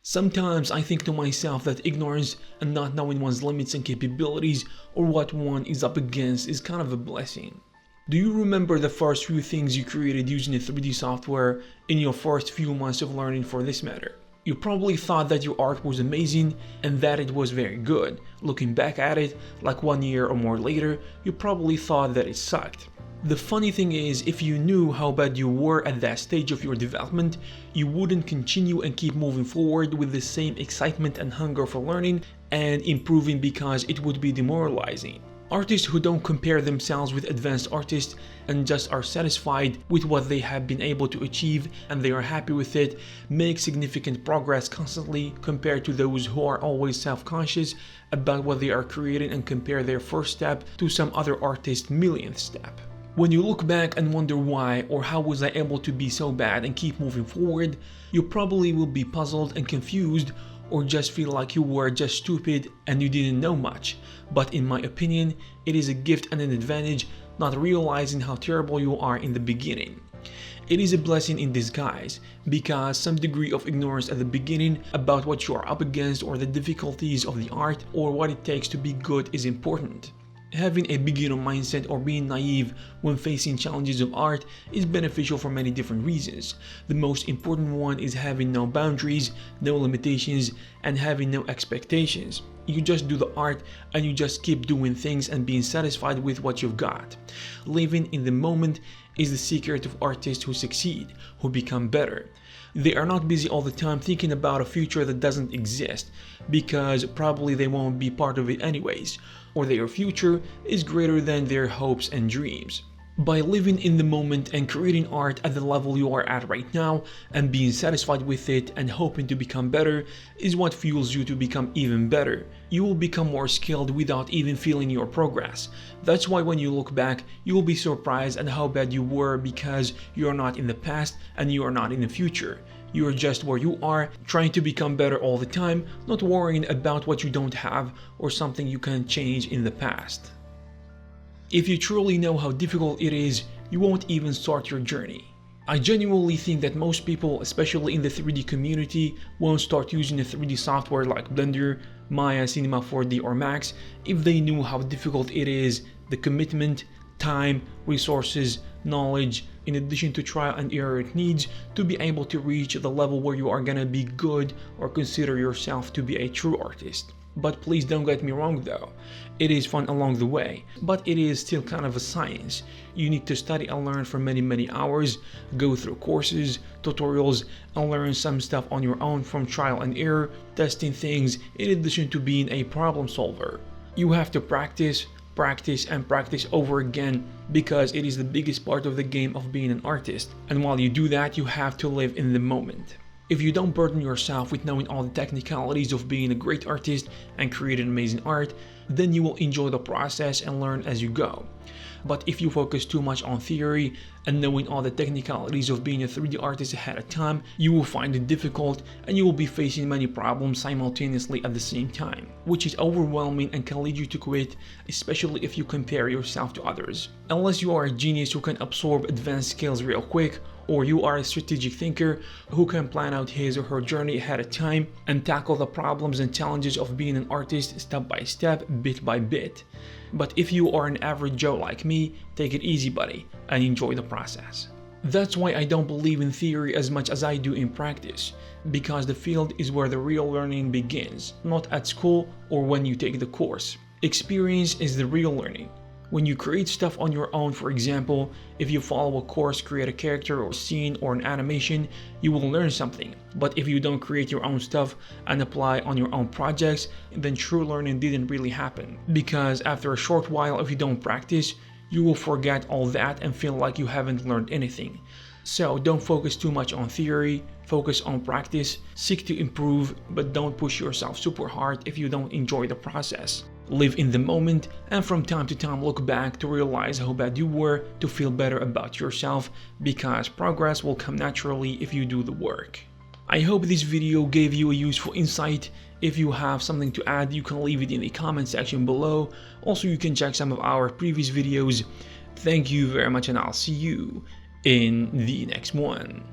Sometimes I think to myself that ignorance and not knowing one's limits and capabilities or what one is up against is kind of a blessing. Do you remember the first few things you created using a 3D software in your first few months of learning for this matter? You probably thought that your art was amazing and that it was very good. Looking back at it, like 1 year or more later, you probably thought that it sucked. The funny thing is, if you knew how bad you were at that stage of your development, you wouldn't continue and keep moving forward with the same excitement and hunger for learning and improving because it would be demoralizing. Artists who don't compare themselves with advanced artists and just are satisfied with what they have been able to achieve and they are happy with it make significant progress constantly compared to those who are always self-conscious about what they are creating and compare their first step to some other artist's millionth step. When you look back and wonder why or how was I able to be so bad and keep moving forward, you probably will be puzzled and confused or just feel like you were just stupid and you didn't know much. But in my opinion, it is a gift and an advantage not realizing how terrible you are in the beginning. It is a blessing in disguise because some degree of ignorance at the beginning about what you are up against or the difficulties of the art or what it takes to be good is important. Having a beginner mindset or being naive when facing challenges of art is beneficial for many different reasons. The most important one is having no boundaries, no limitations, and having no expectations. You just do the art and you just keep doing things and being satisfied with what you've got. Living in the moment is the secret of artists who succeed, who become better. They are not busy all the time thinking about a future that doesn't exist, because probably they won't be part of it anyways, or their future is greater than their hopes and dreams. By living in the moment and creating art at the level you are at right now and being satisfied with it and hoping to become better is what fuels you to become even better. You will become more skilled without even feeling your progress. That's why when you look back, you will be surprised at how bad you were because you are not in the past and you are not in the future. You are just where you are, trying to become better all the time, not worrying about what you don't have or something you can change in the past. If you truly know how difficult it is, you won't even start your journey. I genuinely think that most people, especially in the 3D community, won't start using a 3D software like Blender, Maya, Cinema 4D or Max if they knew how difficult it is, the commitment, time, resources, knowledge, in addition to trial and error it needs to be able to reach the level where you are gonna be good or consider yourself to be a true artist. But please don't get me wrong though, it is fun along the way, but it is still kind of a science. You need to study and learn for many hours, go through courses, tutorials, and learn some stuff on your own from trial and error, testing things in addition to being a problem solver. You have to practice and practice over again because it is the biggest part of the game of being an artist, and while you do that you have to live in the moment. If you don't burden yourself with knowing all the technicalities of being a great artist and creating amazing art, then you will enjoy the process and learn as you go. But if you focus too much on theory and knowing all the technicalities of being a 3D artist ahead of time, you will find it difficult and you will be facing many problems simultaneously at the same time, which is overwhelming and can lead you to quit, especially if you compare yourself to others. Unless you are a genius who can absorb advanced skills real quick, or you are a strategic thinker who can plan out his or her journey ahead of time and tackle the problems and challenges of being an artist step by step, bit by bit. But if you are an average Joe like me, take it easy buddy and enjoy the process. That's why I don't believe in theory as much as I do in practice, because the field is where the real learning begins, not at school or when you take the course. Experience is the real learning. When you create stuff on your own, for example, if you follow a course, create a character or scene or an animation, you will learn something. But if you don't create your own stuff and apply on your own projects, then true learning didn't really happen. Because after a short while, if you don't practice, you will forget all that and feel like you haven't learned anything. So don't focus too much on theory, focus on practice, seek to improve, but don't push yourself super hard if you don't enjoy the process. Live in the moment and from time to time look back to realize how bad you were to feel better about yourself, because progress will come naturally if you do the work. I hope this video gave you a useful insight. If you have something to add, you can leave it in the comment section below. Also, you can check some of our previous videos. Thank you very much and I'll see you in the next one.